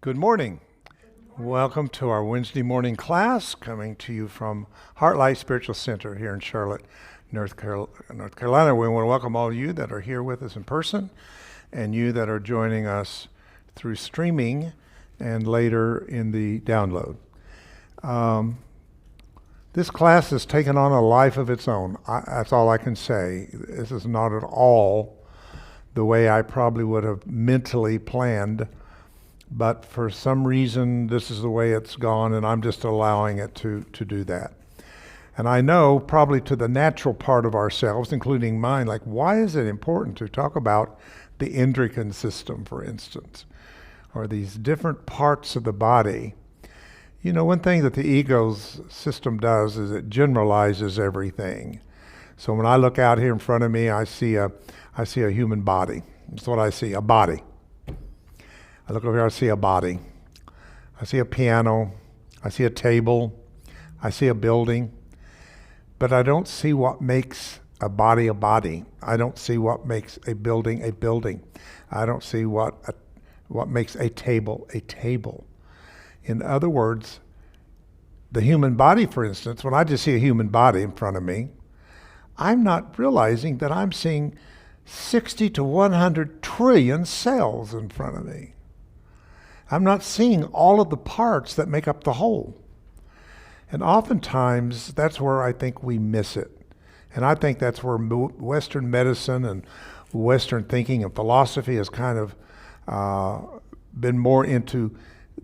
Good morning. Welcome to our Wednesday morning class, coming to you from HeartLight Spiritual Center here in Charlotte, North Carolina. We want to welcome all of you that are here with us in person and you that are joining us through streaming and later in the download. This class has taken on a life of its own. That's all I can say. This is not at all the way I probably would have mentally planned, but for some reason this is the way it's gone, and I'm just allowing it to do that. And I know probably to the natural part of ourselves, including mine, like, why is it important to talk about the endocrine system, for instance, or these different parts of the body? You know, one thing that the ego's system does is it generalizes everything. So when I look out here in front of me, I see a human body. That's what I see, a body. I look over here, I see a body. I see a piano. I see a table. I see a building. But I don't see what makes a body a body. I don't see what makes a building a building. I don't see what makes a table a table. In other words, the human body, for instance, when I just see a human body in front of me, I'm not realizing that I'm seeing 60 to 100 trillion cells in front of me. I'm not seeing all of the parts that make up the whole. And oftentimes, that's where I think we miss it. And I think that's where Western medicine and Western thinking and philosophy has kind of been more into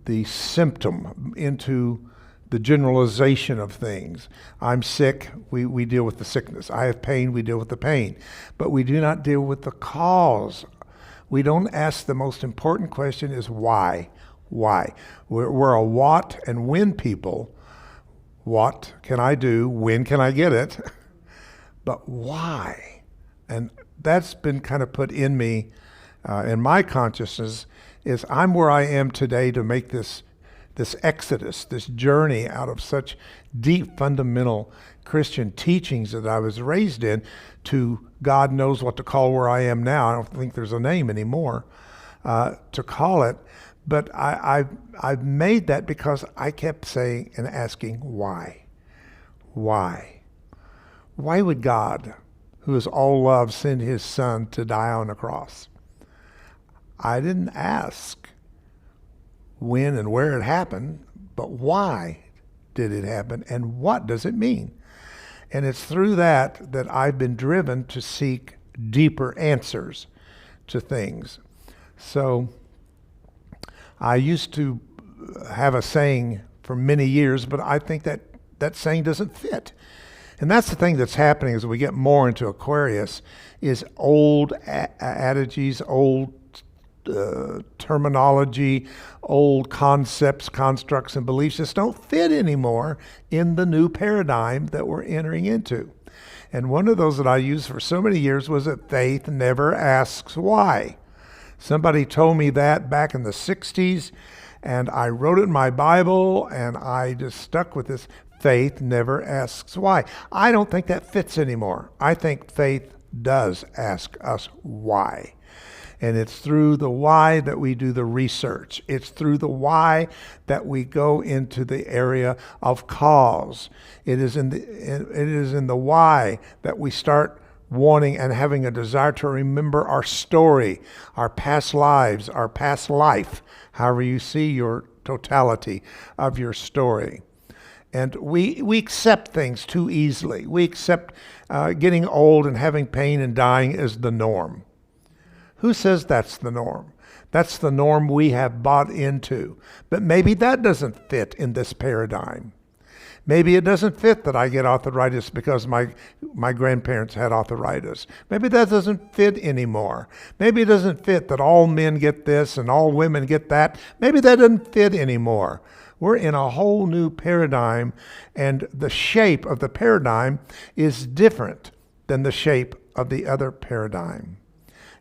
the symptom, into the generalization of things. I'm sick, we deal with the sickness. I have pain, we deal with the pain. But we do not deal with the cause. We don't ask the most important question is why? Why? We're a what and when people. What can I do? When can I get it? But why? And that's been kind of put in me, in my consciousness, is I'm where I am today to make this exodus, this journey out of such deep fundamental Christian teachings that I was raised in to God knows what to call where I am now. I don't think there's a name anymore to call it. But I've made that because I kept saying and asking why? Why? Why would God, who is all love, send his son to die on a cross? I didn't ask when and where it happened, but why did it happen and what does it mean? And it's through that I've been driven to seek deeper answers to things. So I used to have a saying for many years, but I think that saying doesn't fit. And that's the thing that's happening as we get more into Aquarius is old adages, old terminology, old concepts, constructs, and beliefs just don't fit anymore in the new paradigm that we're entering into. And one of those that I used for so many years was that faith never asks why. Somebody told me that back in the 60s, and I wrote it in my Bible, and I just stuck with this, faith never asks why. I don't think that fits anymore. I think faith does ask us why. And it's through the why that we do the research. It's through the why that we go into the area of cause. It is in the why that we start wanting and having a desire to remember our story, our past lives, our past life, however you see your totality of your story. And we accept things too easily. We accept getting old and having pain and dying as the norm. Who says that's the norm? That's the norm we have bought into. But maybe that doesn't fit in this paradigm. Maybe it doesn't fit that I get arthritis because my grandparents had arthritis. Maybe that doesn't fit anymore. Maybe it doesn't fit that all men get this and all women get that. Maybe that doesn't fit anymore. We're in a whole new paradigm, and the shape of the paradigm is different than the shape of the other paradigm.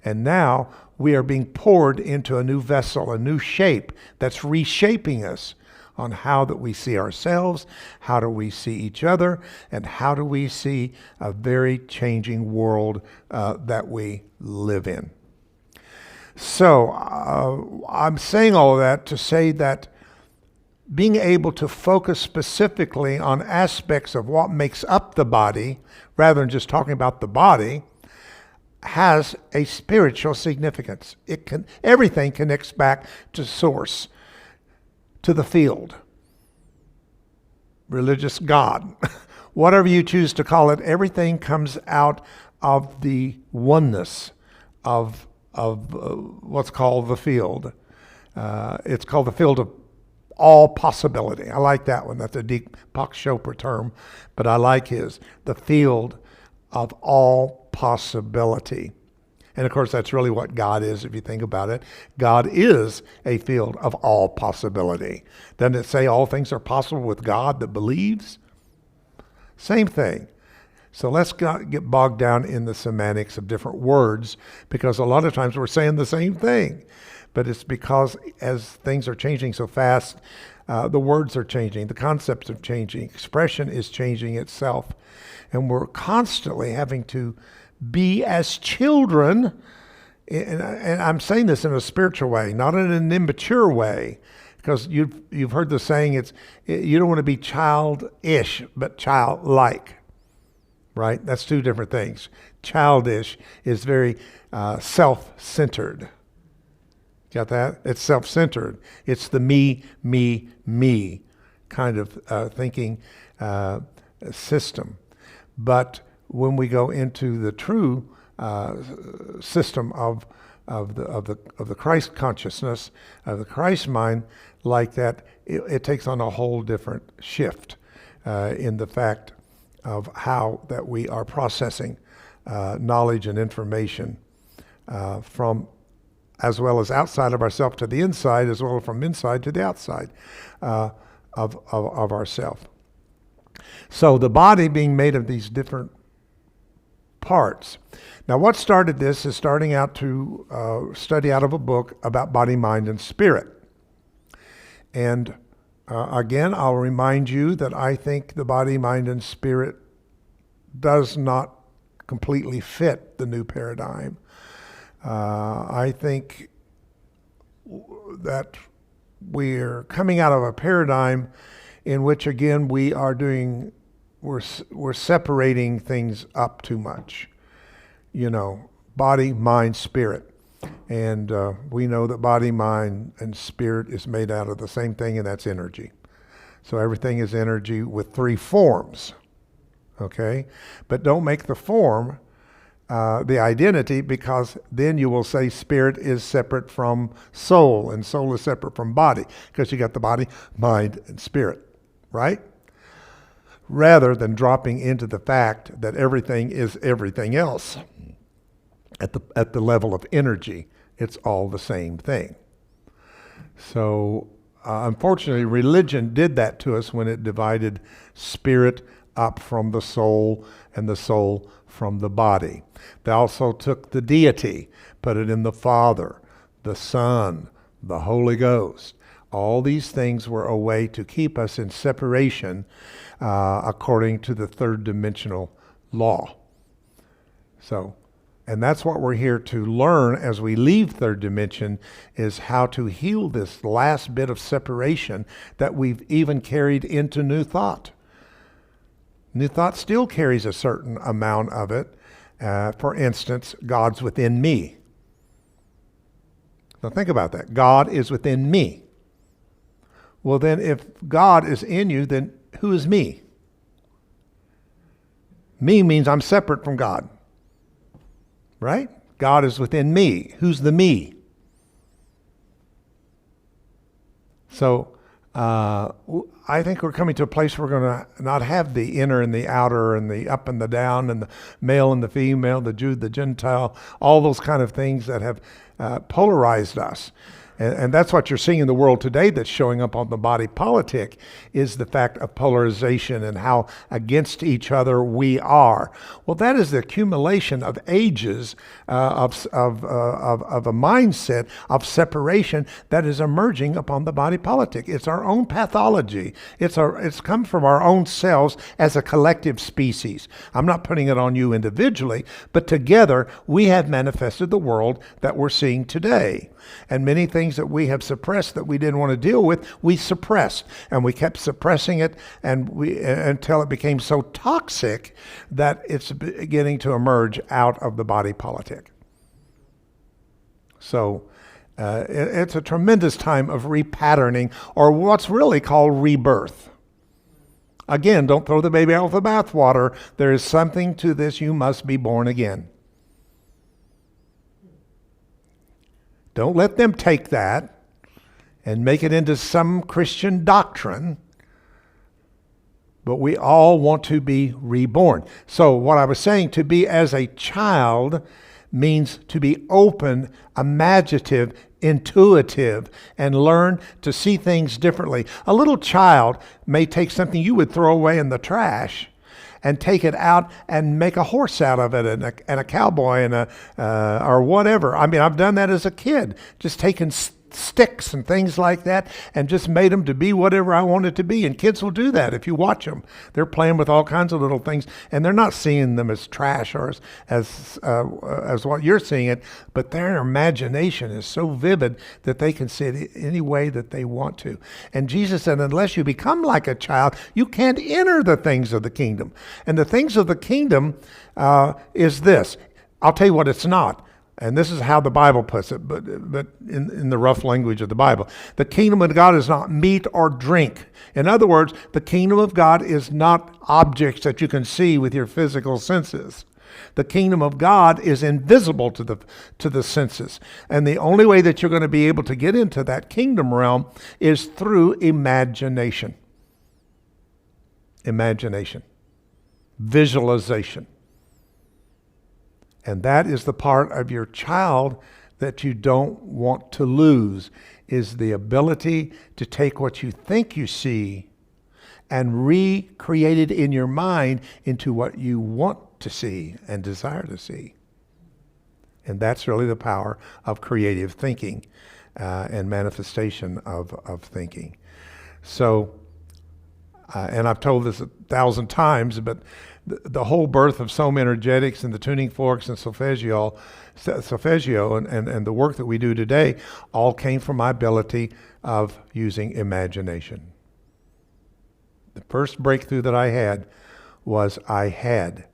And now we are being poured into a new vessel, a new shape that's reshaping us on how that we see ourselves, how do we see each other, and how do we see a very changing world that we live in. So I'm saying all of that to say that being able to focus specifically on aspects of what makes up the body, rather than just talking about the body, has a spiritual significance. Everything connects back to source, to the field, religious God, whatever you choose to call it. Everything comes out of the oneness of what's called the field. It's called the field of all possibility. I like that one. That's a Deepak Chopra term, but I like his. The field of all possibility. And of course, that's really what God is, if you think about it. God is a field of all possibility. Doesn't it say all things are possible with God that believes? Same thing. So let's not get bogged down in the semantics of different words, because a lot of times we're saying the same thing. But it's because as things are changing so fast, the words are changing, the concepts are changing, expression is changing itself. And we're constantly having to be as children, and I'm saying this in a spiritual way, not in an immature way, because you've heard the saying, you don't want to be childish, but childlike, right? That's two different things. Childish is very self-centered. Got that? It's self-centered. It's the me kind of thinking system. But when we go into the true system of the Christ consciousness, of the Christ mind, like that, it takes on a whole different shift in the fact of how that we are processing knowledge and information from as well as outside of ourselves to the inside, as well as from inside to the outside of ourself. So the body being made of these different parts. Now what started this is starting out to study out of a book about body, mind, and spirit. And again, I'll remind you that I think the body, mind, and spirit does not completely fit the new paradigm. I think that we're coming out of a paradigm in which, again, we're separating things up too much. You know, body, mind, spirit. And we know that body, mind, and spirit is made out of the same thing, and that's energy. So everything is energy with three forms, okay? But don't make the form the identity, because then you will say spirit is separate from soul and soul is separate from body, because you got the body, mind, and spirit, right? Rather than dropping into the fact that everything is everything else at the level of energy. It's all the same thing. So unfortunately, religion did that to us when it divided spirit up from the soul and the soul from the body. They also took the deity, put it in the Father, the Son, the Holy Ghost. All these things were a way to keep us in separation according to the third dimensional law. So, and that's what we're here to learn as we leave third dimension, is how to heal this last bit of separation that we've even carried into New Thought. New Thought still carries a certain amount of it. For instance, God's within me. Now think about that. God is within me. Well then, if God is in you, then who is me? Me means I'm separate from God. Right? God is within me. Who's the me? So I think we're coming to a place where we're going to not have the inner and the outer and the up and the down and the male and the female, the Jew, the Gentile, all those kind of things that have polarized us. And that's what you're seeing in the world today that's showing up on the body politic, is the fact of polarization and how against each other we are. Well, that is the accumulation of ages of a mindset of separation that is emerging upon the body politic. It's our own pathology. It's come from our own selves as a collective species. I'm not putting it on you individually, but together we have manifested the world that we're seeing today. And many things that we have suppressed that we didn't want to deal with, we suppressed. And we kept suppressing it until it became so toxic that it's beginning to emerge out of the body politic. So it's a tremendous time of repatterning, or what's really called rebirth. Again, don't throw the baby out with the bathwater. There is something to this. You must be born again. Don't let them take that and make it into some Christian doctrine. But we all want to be reborn. So what I was saying, to be as a child means to be open, imaginative, intuitive, and learn to see things differently. A little child may take something you would throw away in the trash and take it out and make a horse out of it, and a cowboy, and or whatever. I mean, I've done that as a kid, just taking sticks and things like that and just made them to be whatever I wanted to be. And kids will do that if you watch them. They're playing with all kinds of little things, and they're not seeing them as trash or as what you're seeing it, but their imagination is so vivid that they can see it any way that they want to. And Jesus said, unless you become like a child, you can't enter the things of the kingdom. And the things of the kingdom is this. I'll tell you what it's not. And this is how the Bible puts it, but in the rough language of the Bible. The kingdom of God is not meat or drink. In other words, the kingdom of God is not objects that you can see with your physical senses. The kingdom of God is invisible to the senses. And the only way that you're going to be able to get into that kingdom realm is through imagination. Imagination. Visualization. And that is the part of your child that you don't want to lose, is the ability to take what you think you see and recreate it in your mind into what you want to see and desire to see. And that's really the power of creative thinking and manifestation of thinking. So, and I've told this 1,000 times, but the whole birth of Soma Energetics and the tuning forks and solfeggio and the work that we do today all came from my ability of using imagination. The first breakthrough that I had was I had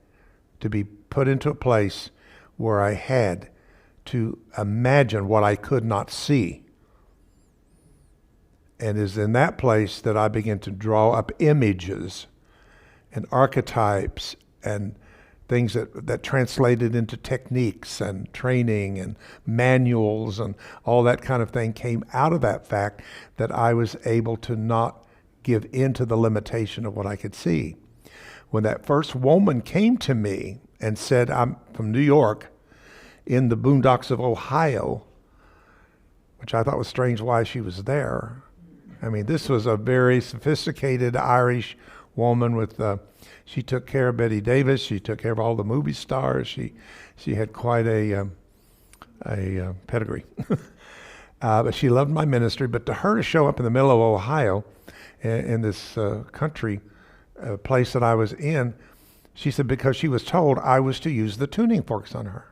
to be put into a place where I had to imagine what I could not see. And it is in that place that I began to draw up images and archetypes and things that translated into techniques and training and manuals and all that kind of thing came out of that fact that I was able to not give in to the limitation of what I could see. When that first woman came to me and said, I'm from New York, in the boondocks of Ohio, which I thought was strange why she was there. I mean, this was a very sophisticated Irish woman with, she took care of Betty Davis. She took care of all the movie stars. She had quite a pedigree. But she loved my ministry. But to her to show up in the middle of Ohio, in this country place that I was in, she said because she was told I was to use the tuning forks on her.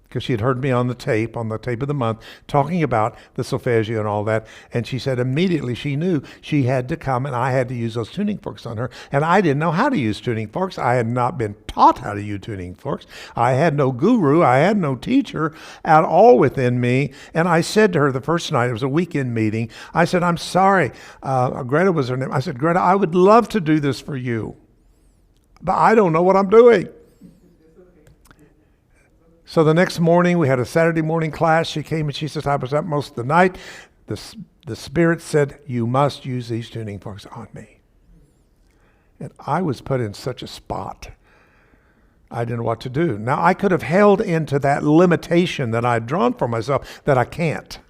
Because she had heard me on the tape of the month, talking about the solfeggio and all that. And she said immediately she knew she had to come and I had to use those tuning forks on her. And I didn't know how to use tuning forks. I had not been taught how to use tuning forks. I had no guru. I had no teacher at all within me. And I said to her the first night, it was a weekend meeting, I said, I'm sorry. Greta was her name. I said, Greta, I would love to do this for you, but I don't know what I'm doing. So the next morning, we had a Saturday morning class. She came and she says, I was up most of the night. The Spirit said, you must use these tuning forks on me. And I was put in such a spot. I didn't know what to do. Now, I could have held into that limitation that I'd drawn for myself that I can't.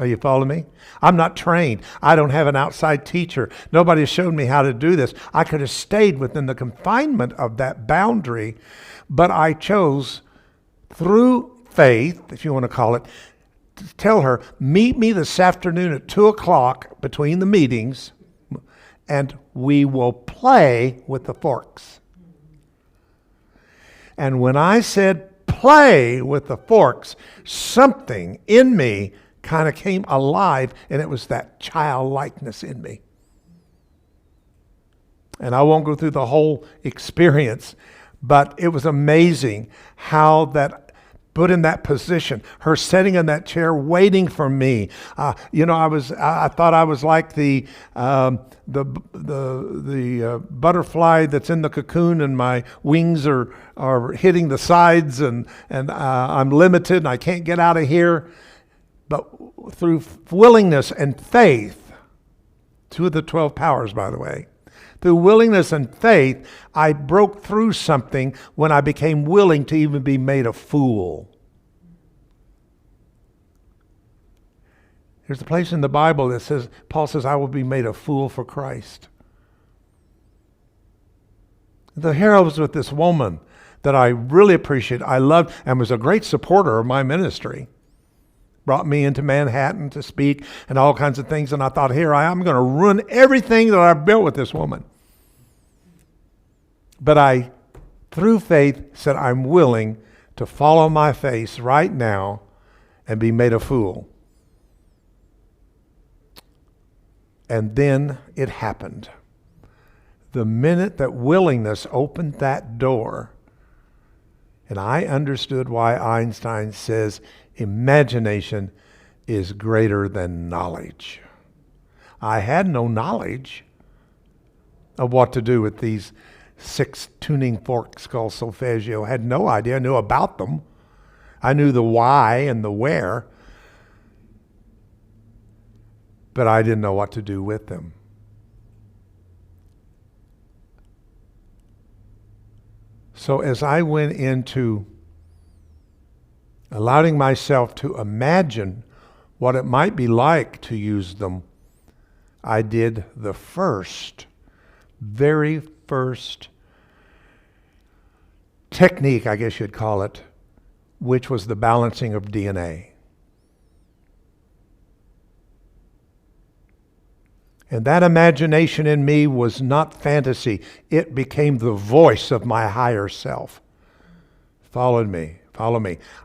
Are you following me? I'm not trained. I don't have an outside teacher. Nobody has shown me how to do this. I could have stayed within the confinement of that boundary, but I chose through faith, if you want to call it, to tell her, meet me this afternoon at 2 o'clock between the meetings, and we will play with the forks. And when I said play with the forks, something in me kind of came alive, and it was that childlikeness in me. And I won't go through the whole experience, but it was amazing how that put in that position, her sitting in that chair waiting for me. I thought I was like the butterfly that's in the cocoon, and my wings are hitting the sides, and I'm limited and I can't get out of here. But through willingness and faith, 2 of the 12 powers, by the way, through willingness and faith, I broke through something when I became willing to even be made a fool. There's a place in the Bible that says, Paul says, I will be made a fool for Christ. The hero was with this woman that I really appreciate, I loved, and was a great supporter of my ministry. Brought me into Manhattan to speak and all kinds of things. And I thought, here I am, I'm going to ruin everything that I've built with this woman. But I, through faith, said, I'm willing to fall on my face right now and be made a fool. And then it happened. The minute that willingness opened that door, and I understood why Einstein says imagination is greater than knowledge. I had no knowledge of what to do with these 6 tuning forks called solfeggio. I had no idea. I knew about them. I knew the why and the where, but I didn't know what to do with them. So as I went into allowing myself to imagine what it might be like to use them, I did the very first technique, I guess you'd call it, which was the balancing of DNA. And that imagination in me was not fantasy. It became the voice of my higher self. Follow me.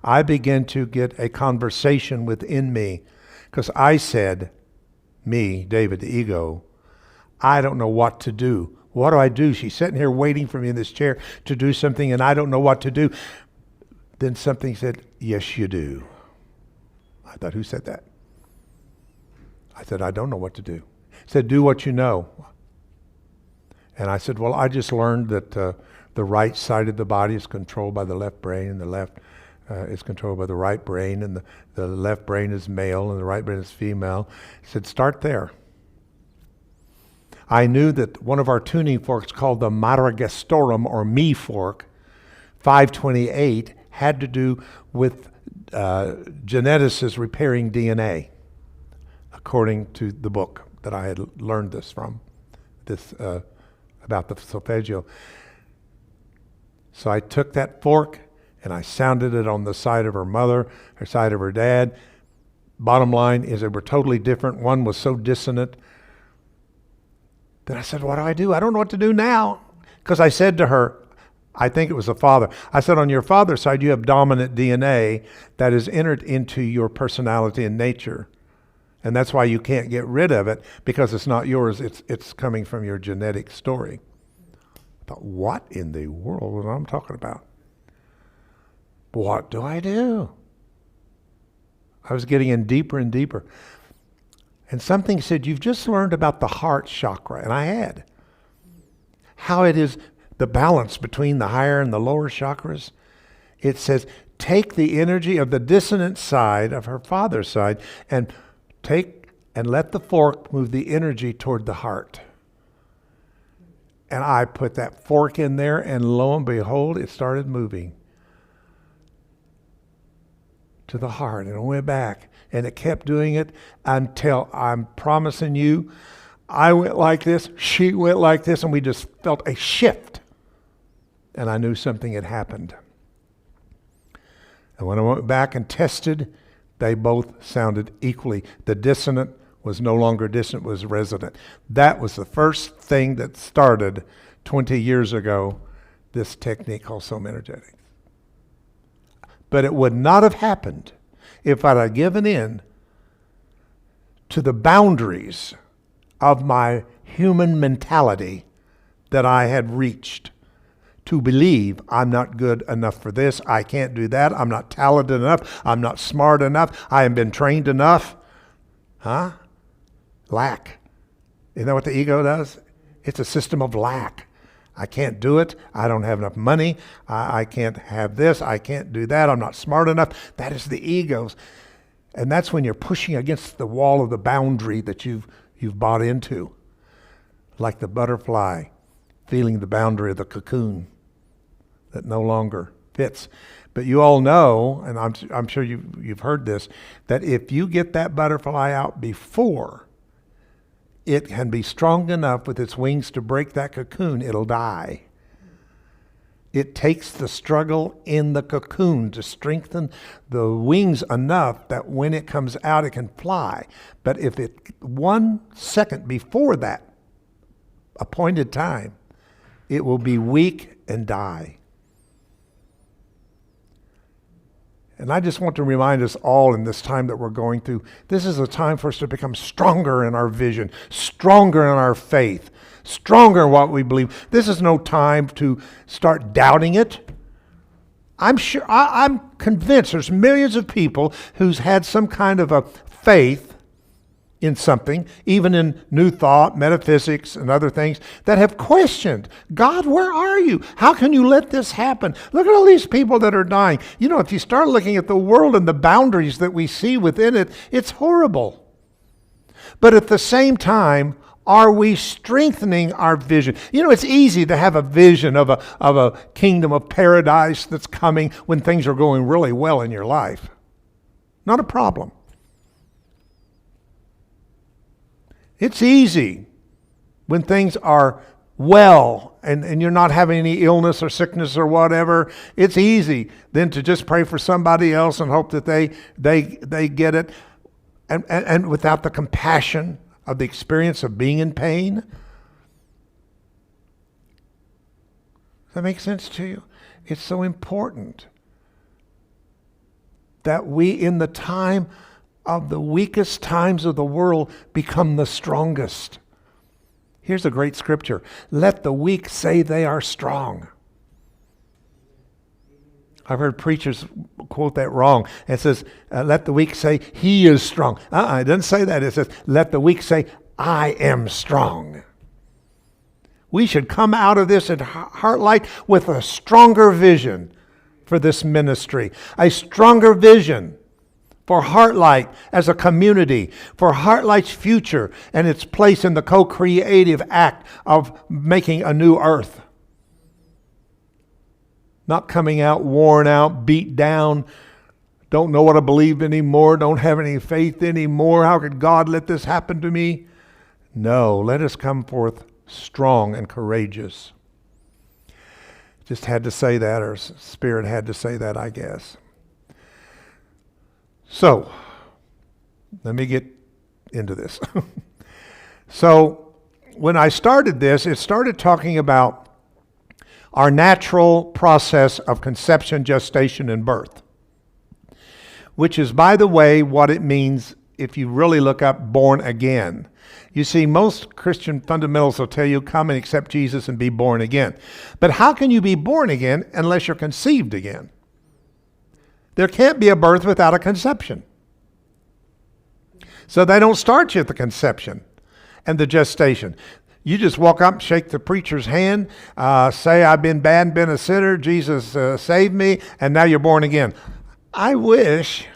I began to get a conversation within me, because I said, me, David, the ego, I don't know what to do. What do I do? She's sitting here waiting for me in this chair to do something, and I don't know what to do. Then something said, yes, you do. I thought, who said that? I said, I don't know what to do. It said, do what you know. And I said, well, I just learned that the right side of the body is controlled by the left brain, and the left is controlled by the right brain, and the left brain is male and the right brain is female. He said, start there. I knew that one of our tuning forks called the Madagascarum, or me fork, 528, had to do with geneticists repairing DNA, according to the book that I had learned this from, about the solfeggio. So I took that fork and I sounded it on the side of her mother, her side of her dad. Bottom line is they were totally different. One was so dissonant. Then I said, what do? I don't know what to do now. Because I said to her, I think it was the father, I said, on your father's side, you have dominant DNA that is entered into your personality and nature. And that's why you can't get rid of it, because it's not yours. It's coming from your genetic story. I thought, what in the world was I'm talking about? What do I do? I was getting in deeper and deeper. And something said, you've just learned about the heart chakra. And I had. How it is the balance between the higher and the lower chakras. It says, take the energy of the dissonant side of her father's side and take and let the fork move the energy toward the heart. And I put that fork in there, and lo and behold, it started moving to the heart, and it went back, and it kept doing it until, I'm promising you, I went like this, she went like this, and we just felt a shift. And I knew something had happened. And when I went back and tested, they both sounded equally. The dissonant was no longer dissonant, was resonant. That was the first thing that started 20 years ago, this technique called somaenergetics. But it would not have happened if I'd have given in to the boundaries of my human mentality that I had reached, to believe I'm not good enough for this, I can't do that, I'm not talented enough, I'm not smart enough, I haven't been trained enough. Lack. Isn't that what the ego does? It's a system of lack. I can't do it, I don't have enough money, I can't have this, I can't do that, I'm not smart enough. That is the ego's. And that's when you're pushing against the wall of the boundary that you've bought into. Like the butterfly feeling the boundary of the cocoon that no longer fits. But you all know, and I'm sure you've heard this, that if you get that butterfly out before it can be strong enough with its wings to break that cocoon, it'll die. It takes the struggle in the cocoon to strengthen the wings enough that when it comes out, it can fly. But if it 1 second before that appointed time, it will be weak and die. And I just want to remind us all in this time that we're going through, this is a time for us to become stronger in our vision, stronger in our faith, stronger in what we believe. This is no time to start doubting it. I'm convinced there's millions of people who's had some kind of a faith in something, even in New Thought, metaphysics, and other things, that have questioned, God, where are you? How can you let this happen? Look at all these people that are dying. You know, if you start looking at the world and the boundaries that we see within it, it's horrible. But at the same time, are we strengthening our vision? You know, it's easy to have a vision of a kingdom of paradise that's coming when things are going really well in your life. Not a problem. It's easy when things are well and you're not having any illness or sickness or whatever. It's easy then to just pray for somebody else and hope that they get it, and without the compassion of the experience of being in pain. Does that make sense to you? It's so important that we, in the time of the weakest times of the world, become the strongest. Here's a great scripture. Let the weak say they are strong. I've heard preachers quote that wrong. It says, let the weak say he is strong. It doesn't say that. It says, let the weak say, I am strong. We should come out of this at HeartLight with a stronger vision for this ministry, a stronger vision for HeartLight as a community, for HeartLight's future and its place in the co-creative act of making a new earth. Not coming out worn out, beat down, don't know what to believe anymore, don't have any faith anymore. How could God let this happen to me? No, let us come forth strong and courageous. Just had to say that, or Spirit had to say that, I guess. So, let me get into this. So, when I started this, it started talking about our natural process of conception, gestation, and birth, which is, by the way, what it means if you really look up born again. You see, most Christian fundamentals will tell you, come and accept Jesus and be born again. But how can you be born again unless you're conceived again? There can't be a birth without a conception. So they don't start you at the conception and the gestation. You just walk up, shake the preacher's hand, say, I've been bad, been a sinner, Jesus saved me, and now you're born again. I wish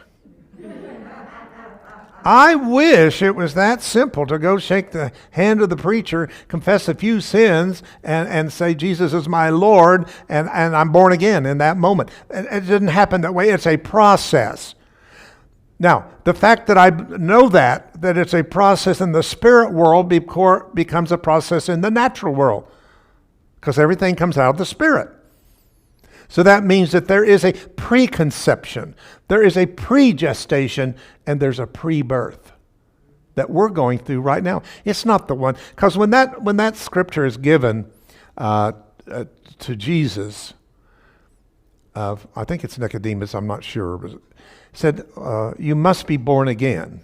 it was that simple to go shake the hand of the preacher, confess a few sins, and say, Jesus is my Lord, and I'm born again in that moment. It didn't happen that way. It's a process. Now, the fact that I know that it's a process in the spirit world becomes a process in the natural world, because everything comes out of the spirit. So that means that there is a preconception, there is a pre-gestation, and there's a pre-birth that we're going through right now. It's not the one, because when that scripture is given to Jesus, I think it's Nicodemus, I'm not sure, but said, you must be born again.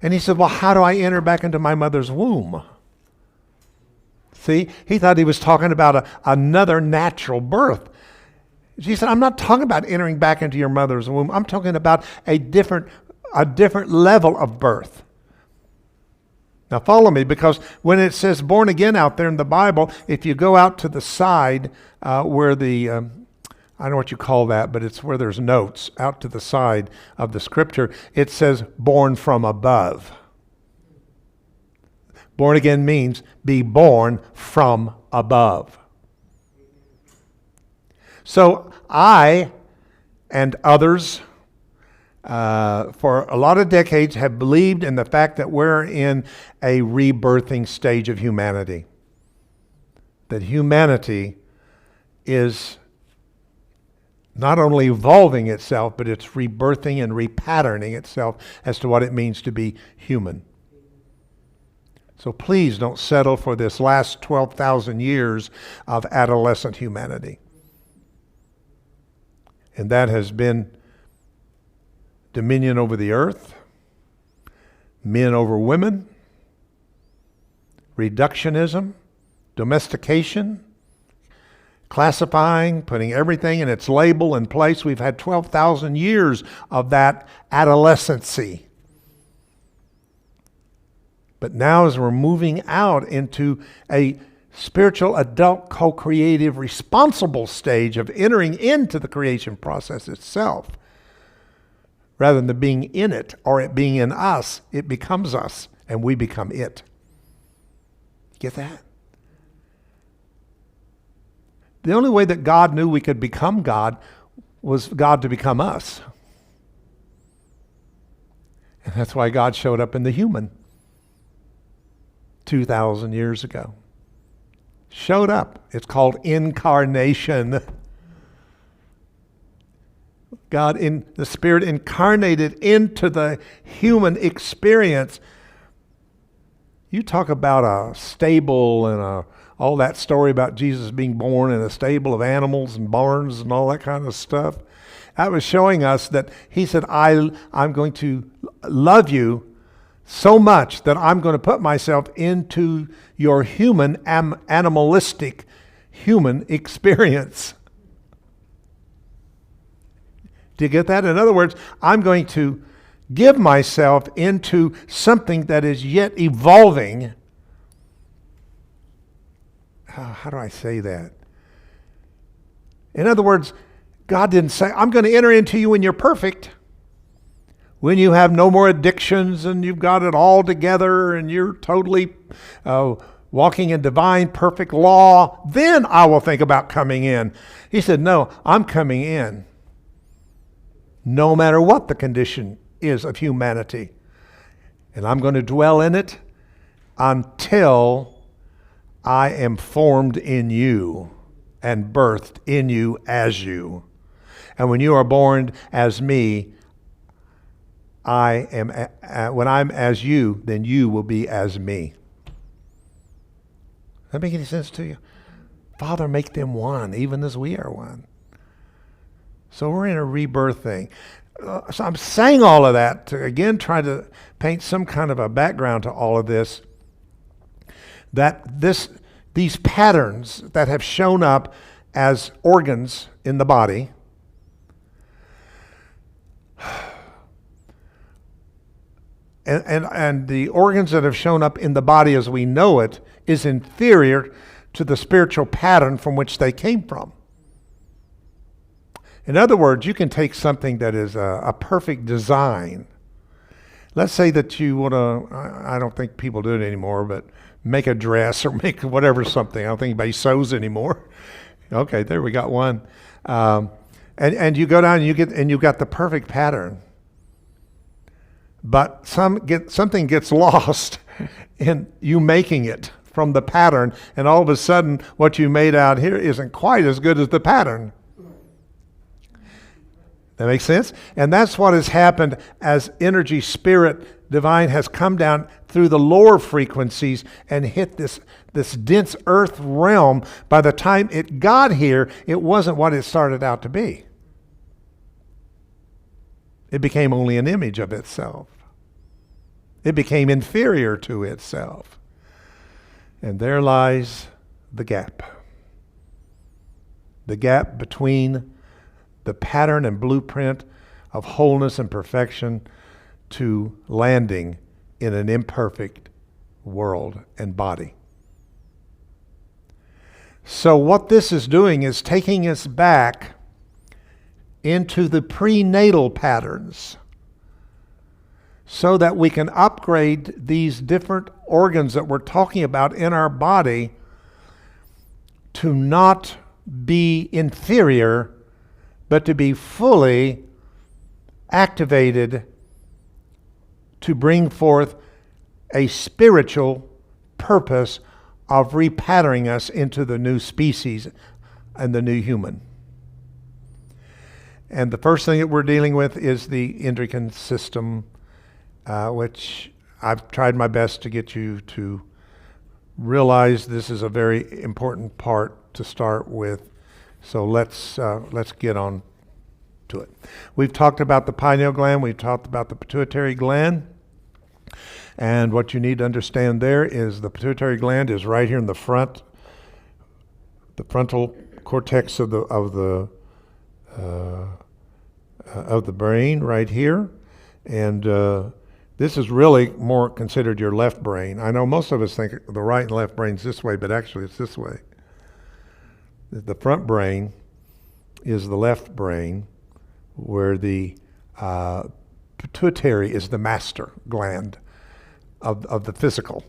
And he said, well, how do I enter back into my mother's womb? See, he thought he was talking about another natural birth. She said, I'm not talking about entering back into your mother's womb. I'm talking about a different level of birth. Now follow me, because when it says born again out there in the Bible, if you go out to the side where the, I don't know what you call that, but it's where there's notes out to the side of the scripture, it says born from above. Born again means be born from above. So I and others for a lot of decades have believed in the fact that we're in a rebirthing stage of humanity. That humanity is not only evolving itself, but it's rebirthing and repatterning itself as to what it means to be human. So please don't settle for this last 12,000 years of adolescent humanity. And that has been dominion over the earth, men over women, reductionism, domestication, classifying, putting everything in its label and place. We've had 12,000 years of that adolescency. But now as we're moving out into a spiritual, adult, co-creative, responsible stage of entering into the creation process itself, rather than being in it or it being in us, it becomes us and we become it. Get that? The only way that God knew we could become God was God to become us. And that's why God showed up in the human 2,000 years ago. Showed up. It's called incarnation. God, in the Spirit, incarnated into the human experience. You talk about a stable and all that story about Jesus being born in a stable of animals and barns and all that kind of stuff. That was showing us that he said, I'm going to love you so much that I'm going to put myself into your human, animalistic human experience. Do you get that? In other words, I'm going to give myself into something that is yet evolving. How do I say that? In other words, God didn't say, I'm going to enter into you when you're perfect. When you have no more addictions and you've got it all together and you're totally walking in divine perfect law, then I will think about coming in. He said, no, I'm coming in. No matter what the condition is of humanity. And I'm going to dwell in it until I am formed in you and birthed in you as you. And when you are born as me, I am. When I'm as you, then you will be as me. Does that make any sense to you? Father, make them one, even as we are one. So we're in a rebirth thing. So I'm saying all of that to, again, try to paint some kind of a background to all of this. That these patterns that have shown up as organs in the body and the organs that have shown up in the body as we know it is inferior to the spiritual pattern from which they came from. In other words, you can take something that is a perfect design. Let's say that you want to, I don't think people do it anymore, but make a dress or make whatever something. I don't think anybody sews anymore. Okay, there we got one. And you go down and you've got the perfect pattern. but something gets lost in you making it from the pattern, and all of a sudden what you made out here isn't quite as good as the pattern. That makes sense? And that's what has happened as energy, spirit, divine has come down through the lower frequencies and hit this dense earth realm. By the time it got here, it wasn't what it started out to be. It became only an image of itself. It became inferior to itself. And there lies the gap. The gap between the pattern and blueprint of wholeness and perfection to landing in an imperfect world and body. So what this is doing is taking us back into the prenatal patterns so that we can upgrade these different organs that we're talking about in our body to not be inferior, but to be fully activated to bring forth a spiritual purpose of repatterning us into the new species and the new human. And the first thing that we're dealing with is the endocrine system, which I've tried my best to get you to realize this is a very important part to start with. So let's get on to it. We've talked about the pineal gland. We've talked about the pituitary gland. And what you need to understand there is the pituitary gland is right here in the front, the frontal cortex of the brain, right here. And this is really more considered your left brain. I know most of us think the right and left brain's this way, but actually it's this way. The front brain is the left brain, where the pituitary is the master gland of the physical,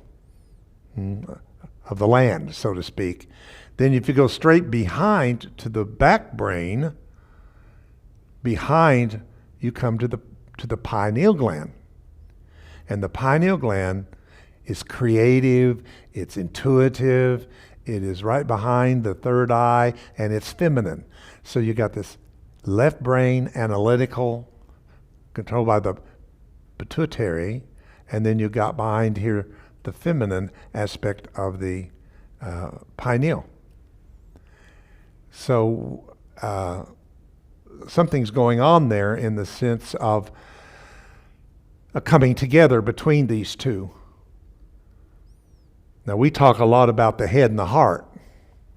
of the land, so to speak. Then if you go straight behind to the back brain, behind you come to the pineal gland. And the pineal gland is creative, it's intuitive, it is right behind the third eye, and it's feminine. So you got this left brain analytical, controlled by the pituitary, and then you got behind here the feminine aspect of the pineal. So something's going on there in the sense of a coming together between these two. Now we talk a lot about the head and the heart,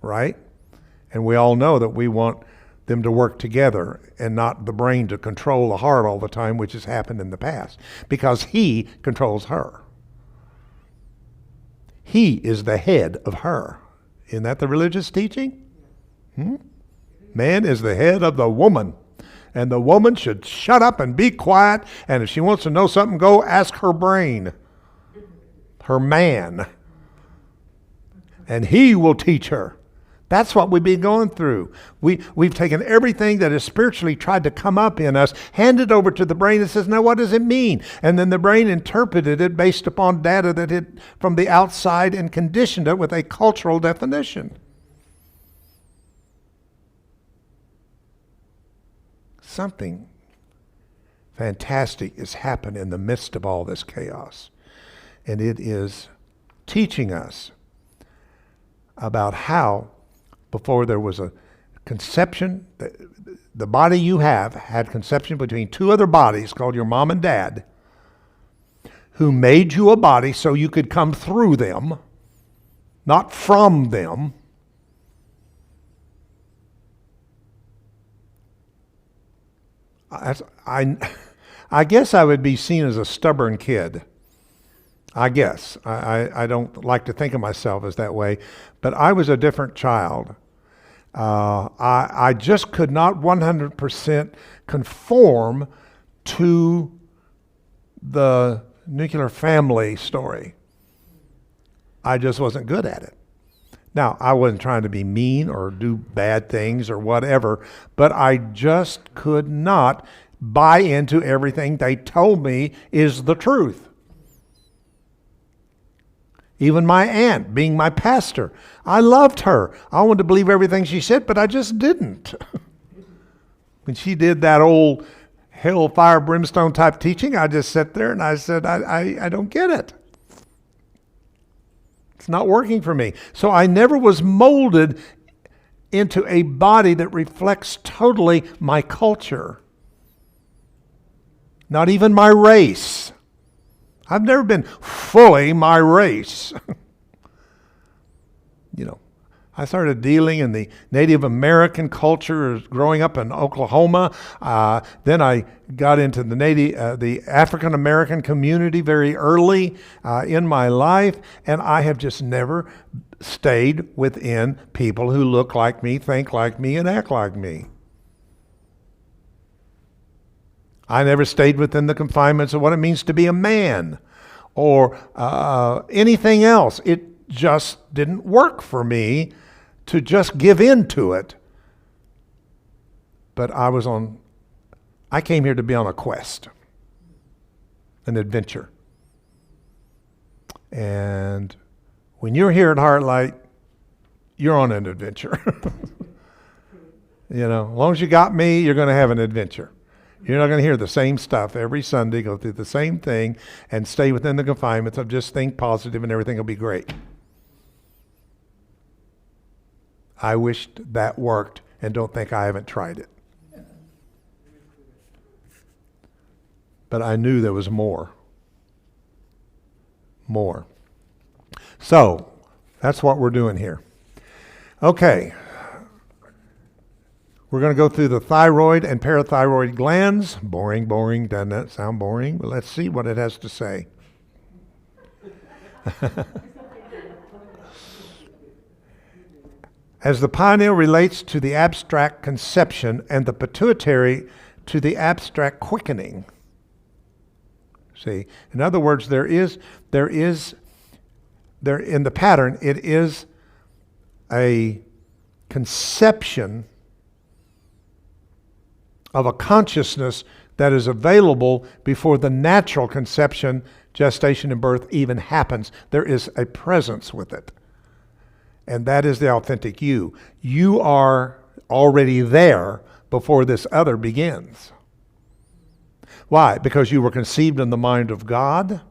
right? And we all know that we want them to work together and not the brain to control the heart all the time, which has happened in the past, because he controls her. He is the head of her. Isn't that the religious teaching? Man is the head of the woman, and the woman should shut up and be quiet, and if she wants to know something, go ask her brain, her man, and he will teach her. That's what we've been going through. We've taken everything that is spiritually tried to come up in us, handed over to the brain and says, now what does it mean? And then the brain interpreted it based upon data that it from the outside and conditioned it with a cultural definition. Something fantastic is happening in the midst of all this chaos. And it is teaching us about how before there was a conception, the body you have had conception between two other bodies called your mom and dad, who made you a body so you could come through them, not from them. I guess I would be seen as a stubborn kid. I guess. I don't like to think of myself as that way, but I was a different child. I just could not 100% conform to the nuclear family story. I just wasn't good at it. Now, I wasn't trying to be mean or do bad things or whatever, but I just could not buy into everything they told me is the truth. Even my aunt, being my pastor, I loved her. I wanted to believe everything she said, but I just didn't. When she did that old hell, fire, brimstone type teaching, I just sat there and I said, I don't get it. It's not working for me. So I never was molded into a body that reflects totally my culture. Not even my race. I've never been fully my race. I started dealing in the Native American culture growing up in Oklahoma. Then I got into the African American community very early in my life, and I have just never stayed within people who look like me, think like me, and act like me. I never stayed within the confinements of what it means to be a man or anything else. It just didn't work for me to just give in to it. But I came here to be on a quest, an adventure. And when you're here at HeartLight, you're on an adventure. As long as you got me, you're going to have an adventure. You're not going to hear the same stuff every Sunday, go through the same thing, and stay within the confinements of just think positive and everything will be great. I wished that worked, and don't think I haven't tried it. But I knew there was more. More. So, that's what we're doing here. Okay. We're going to go through the thyroid and parathyroid glands. Boring. Doesn't that sound boring? But let's see what it has to say. As the pineal relates to the abstract conception and the pituitary to the abstract quickening. See, in other words, there in the pattern, it is a conception of a consciousness that is available before the natural conception, gestation, and birth even happens. There is a presence with it. And that is the authentic you. You are already there before this other begins. Why? Because you were conceived in the mind of God.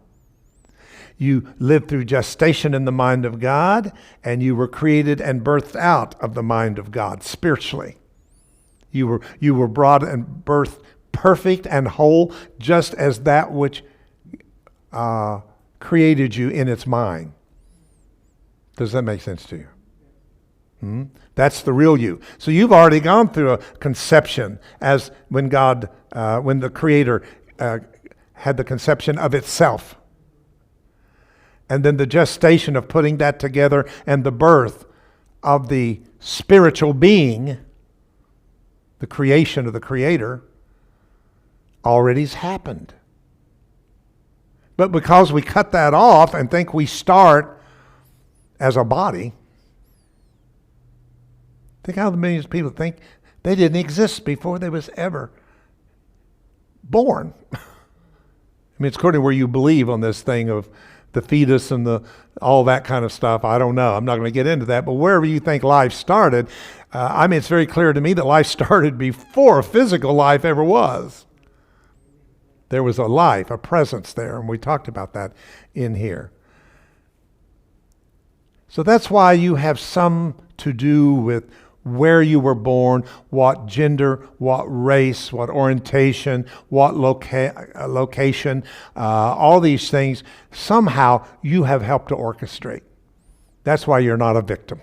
You lived through gestation in the mind of God, and you were created and birthed out of the mind of God spiritually. You were brought and birthed perfect and whole, just as that which created you in its mind. Does that make sense to you? That's the real you. So you've already gone through a conception as when the Creator had the conception of itself. And then the gestation of putting that together and the birth of the spiritual being, the creation of the Creator, already's happened. But because we cut that off and think we start as a body, think how the millions of people think they didn't exist before they was ever born. I mean, it's according to where you believe on this thing of the fetus and all that kind of stuff. I don't know. I'm not going to get into that. But wherever you think life started, it's very clear to me that life started before physical life ever was. There was a life, a presence there, and we talked about that in here. So that's why you have some to do with where you were born, what gender, what race, what orientation, what location, all these things, somehow you have helped to orchestrate. That's why you're not a victim.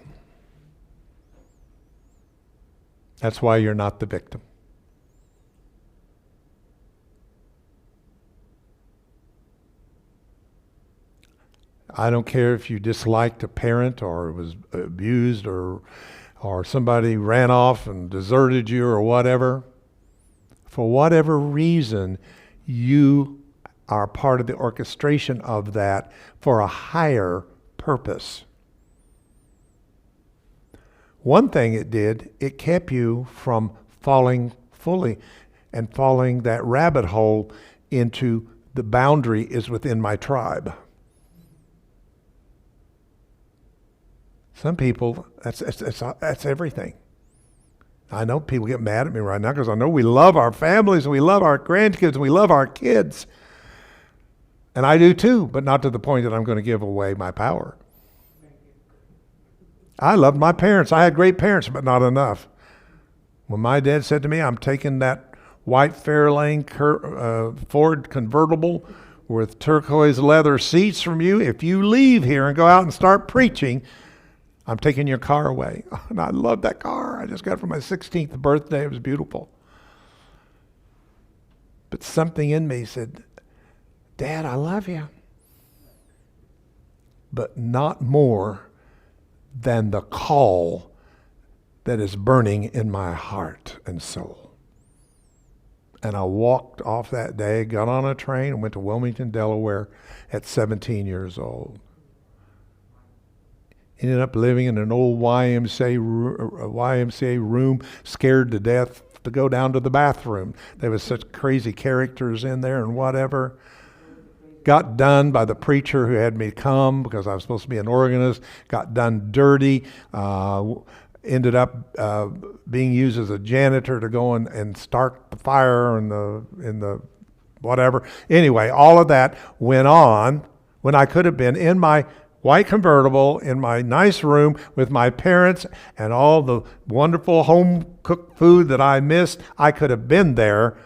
That's why you're not the victim. I don't care if you disliked a parent or was abused or somebody ran off and deserted you or whatever. For whatever reason, you are part of the orchestration of that for a higher purpose. One thing it did, it kept you from falling fully. and following that rabbit hole into the boundary is within my tribe. Some people, that's everything. I know people get mad at me right now because I know we love our families and we love our grandkids and we love our kids. And I do too, but not to the point that I'm going to give away my power. I loved my parents. I had great parents, but not enough. When my dad said to me, I'm taking that white Fairlane Ford convertible with turquoise leather seats from you, if you leave here and go out and start preaching, I'm taking your car away. And I love that car. I just got it for my 16th birthday. It was beautiful. But something in me said, Dad, I love you. But not more than the call that is burning in my heart and soul. And I walked off that day, got on a train, and went to Wilmington, Delaware at 17 years old. Ended up living in an old YMCA room, scared to death to go down to the bathroom. There was such crazy characters in there and whatever. Got done by the preacher who had me come because I was supposed to be an organist. Got done dirty. Ended up being used as a janitor to go and start the fire in the whatever. Anyway, all of that went on when I could have been in my white convertible in my nice room with my parents and all the wonderful home-cooked food that I missed. I could have been there,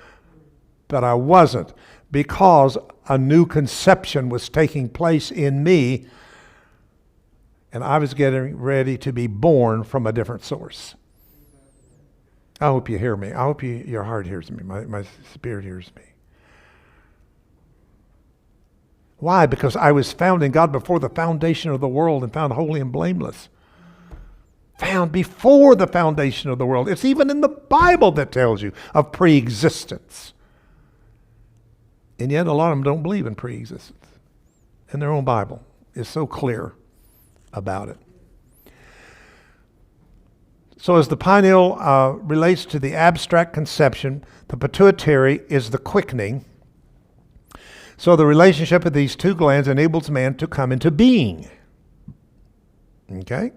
but I wasn't because a new conception was taking place in me and I was getting ready to be born from a different source. I hope you hear me. I hope your heart hears me. My spirit hears me. Why? Because I was found in God before the foundation of the world and found holy and blameless. Found before the foundation of the world. It's even in the Bible that tells you of pre-existence. And yet a lot of them don't believe in pre-existence. And their own Bible is so clear about it. So as the pineal relates to the abstract conception, the pituitary is the quickening. So the relationship of these two glands enables man to come into being. Okay?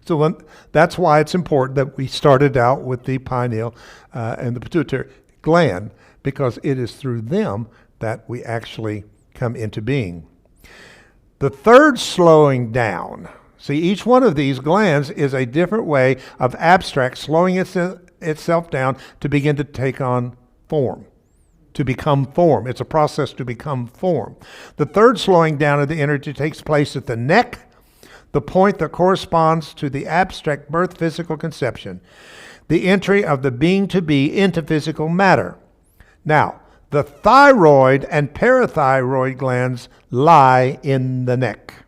So that's why it's important that we started out with the pineal and the pituitary gland, because it is through them that we actually come into being. The third slowing down, see, each one of these glands is a different way of abstract slowing itself down to begin to take on form. To become form. It's a process to become form. The third slowing down of the energy takes place at the neck, the point that corresponds to the abstract birth physical conception, the entry of the being to be into physical matter. Now, the thyroid and parathyroid glands lie in the neck.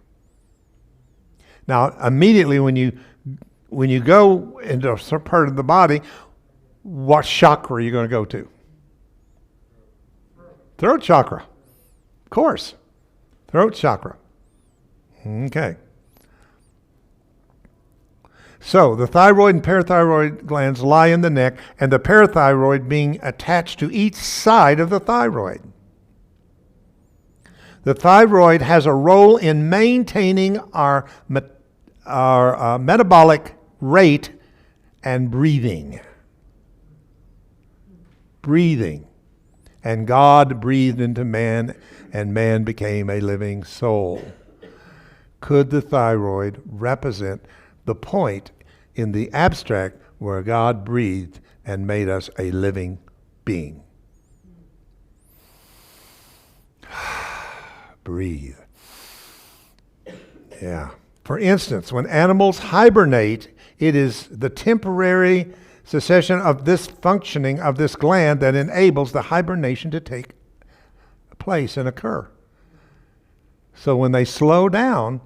Now, immediately when you go into a part of the body, what chakra are you going to go to? Throat chakra. Of course. Throat chakra. Okay. So the thyroid and parathyroid glands lie in the neck, and the parathyroid being attached to each side of the thyroid. The thyroid has a role in maintaining our metabolic rate and breathing. Breathing. And God breathed into man, and man became a living soul. Could the thyroid represent the point in the abstract where God breathed and made us a living being? Breathe. Yeah. For instance, when animals hibernate, it is the temporary cessation of this functioning of this gland that enables the hibernation to take place and occur. So when they slow down,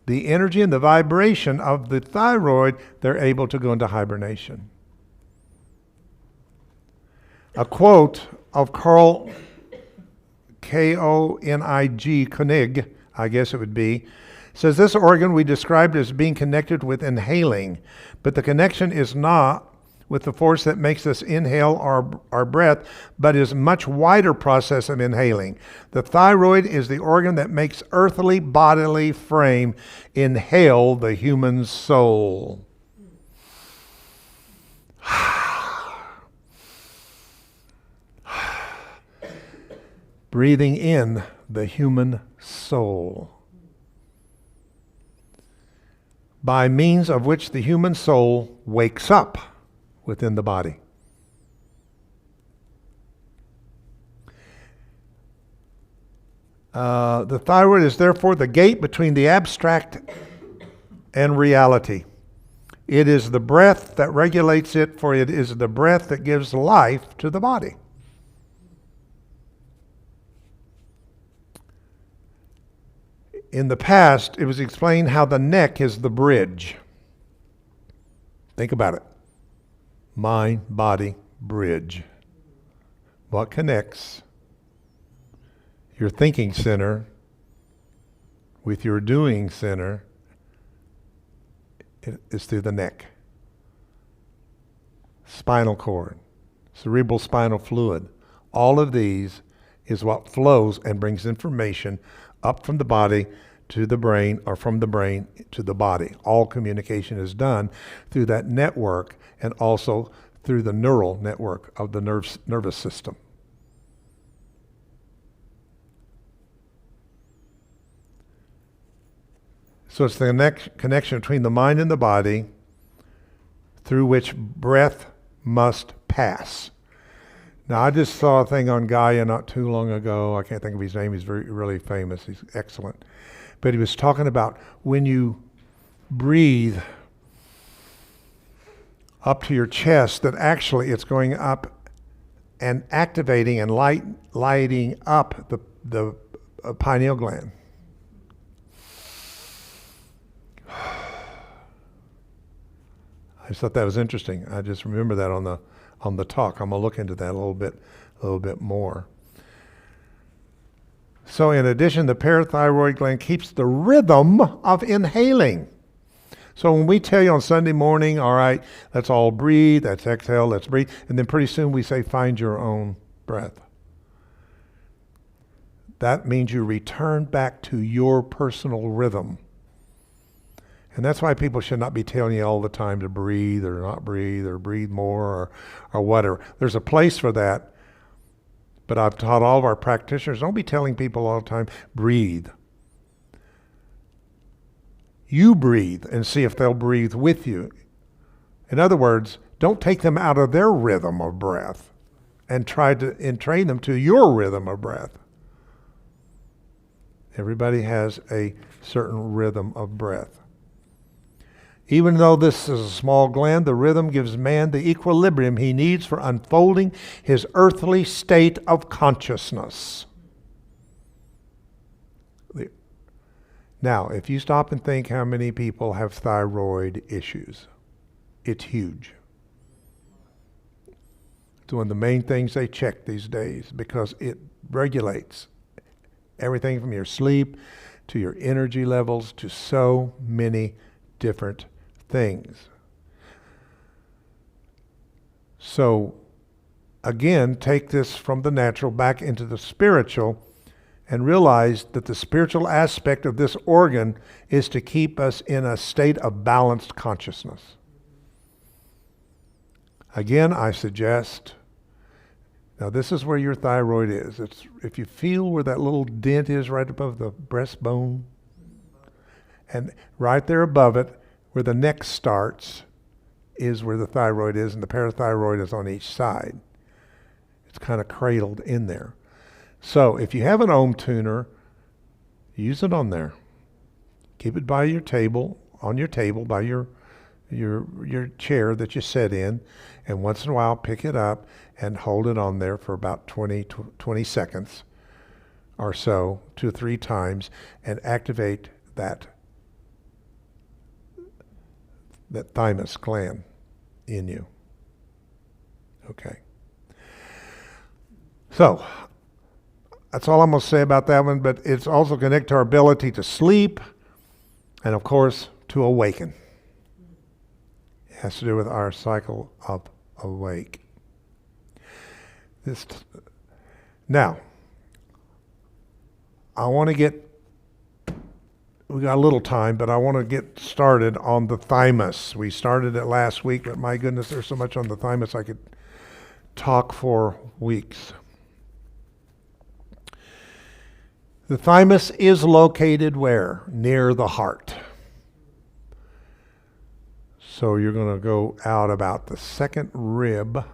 the energy and the vibration of the thyroid, they're able to go into hibernation. A quote of Carl Koenig, I guess it would be, says this organ we described as being connected with inhaling, but the connection is not with the force that makes us inhale our breath, but is a much wider process of inhaling. The thyroid is the organ that makes earthly bodily frame inhale the human soul. Breathing in the human soul, by means of which the human soul wakes up within the body. The thyroid is therefore the gate between the abstract and reality. It is the breath that regulates it, for it is the breath that gives life to the body. In the past, it was explained how the neck is the bridge. Think about it. Mind, body, bridge. What connects your thinking center with your doing center is through the neck. Spinal cord, cerebral spinal fluid. All of these is what flows and brings information up from the body to the brain, or from the brain to the body. All communication is done through that network, and also through the neural network of the nervous system. So it's the connection between the mind and the body through which breath must pass. Now, I just saw a thing on Gaia not too long ago. I can't think of his name. He's really famous. He's excellent. But he was talking about when you breathe up to your chest, that actually it's going up and activating and lighting up the pineal gland. I just thought that was interesting. I just remember that on the talk. I'm gonna look into that a little bit more. So in addition, the parathyroid gland keeps the rhythm of inhaling. So when we tell you on Sunday morning, all right, let's all breathe, let's exhale, let's breathe, and then pretty soon we say, find your own breath. That means you return back to your personal rhythm. And that's why people should not be telling you all the time to breathe or not breathe or breathe more or whatever. There's a place for that. But I've taught all of our practitioners, don't be telling people all the time, breathe. You breathe and see if they'll breathe with you. In other words, don't take them out of their rhythm of breath and try to entrain them to your rhythm of breath. Everybody has a certain rhythm of breath. Even though this is a small gland, the rhythm gives man the equilibrium he needs for unfolding his earthly state of consciousness. Now, if you stop and think how many people have thyroid issues, it's huge. It's one of the main things they check these days because it regulates everything from your sleep to your energy levels to so many different things. So again, take this from the natural back into the spiritual and realize that the spiritual aspect of this organ is to keep us in a state of balanced consciousness. Again, I suggest, now this is where your thyroid is. It's if you feel where that little dent is right above the breastbone, and right there above it, where the neck starts, is where the thyroid is, and the parathyroid is on each side. It's kind of cradled in there. So if you have an ohm tuner, use it on there. Keep it by your table, on your table, by your chair that you sit in, and once in a while pick it up and hold it on there for about 20 seconds or so, 2 or 3 times, and activate that thymus gland in you. Okay. So, that's all I'm going to say about that one, but it's also connected to our ability to sleep and, of course, to awaken. It has to do with our cycle of awake. Now, we got a little time, but I want to get started on the thymus. We started it last week, but my goodness, there's so much on the thymus I could talk for weeks. The thymus is located where? Near the heart. So you're going to go out about the second rib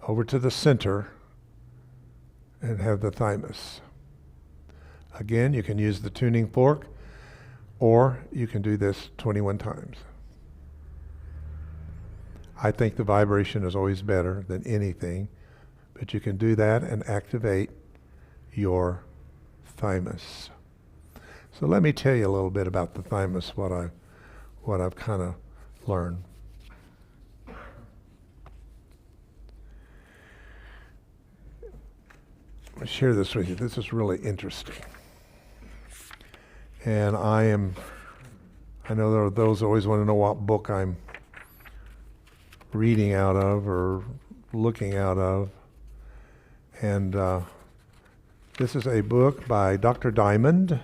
over to the center and have the thymus. Again, you can use the tuning fork, or you can do this 21 times. I think the vibration is always better than anything, but you can do that and activate your thymus. So let me tell you a little bit about the thymus, what I've kind of learned. I'll share this with you. This is really interesting. And I know there are those who always want to know what book I'm reading out of or looking out of. And this is a book by Dr. Diamond